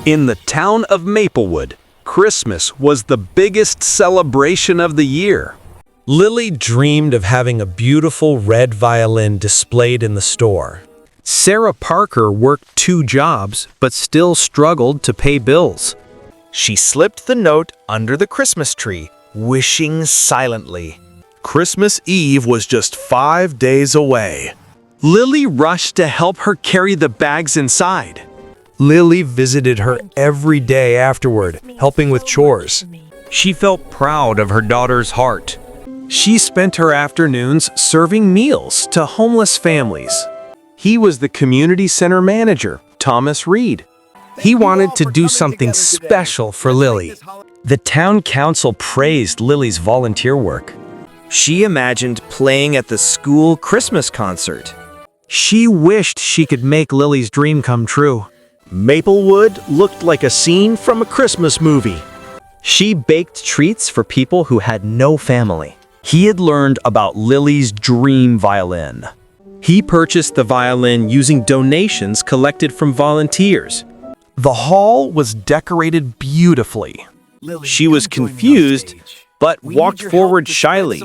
In the town of Maplewood, Christmas was the biggest celebration of the year. Lily dreamed of having a beautiful red violin displayed in the store. Sarah Parker worked 2 jobs but still struggled to pay bills. She slipped the note under the Christmas tree, wishing silently. Christmas Eve was just 5 days away. Lily rushed to help her carry the bags inside. Lily visited her every day afterward, helping with chores. She felt proud of her daughter's heart. She spent her afternoons serving meals to homeless families. He was the community center manager, Thomas Reed. He wanted to do something special for Lily. The town council praised Lily's volunteer work. She imagined playing at the school Christmas concert. She wished she could make Lily's dream come true. Maplewood looked like a scene from a Christmas movie. She baked treats for people who had no family. He had learned about Lily's dream violin. He purchased the violin using donations collected from volunteers. The hall was decorated beautifully. She was confused, but walked forward shyly.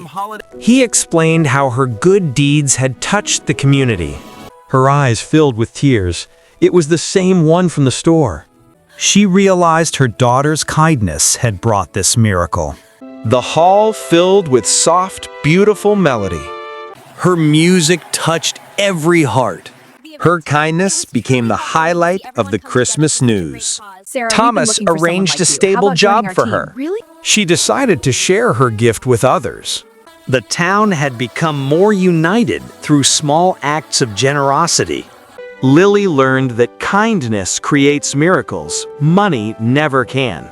He explained how her good deeds had touched the community. Her eyes filled with tears. It was the same one from the store. She realized her daughter's kindness had brought this miracle. The hall filled with soft, beautiful melody. Her music touched every heart. Her kindness became the highlight of the Christmas news. Thomas arranged a stable job for her. She decided to share her gift with others. The town had become more united through small acts of generosity. Lily learned that kindness creates miracles money never can.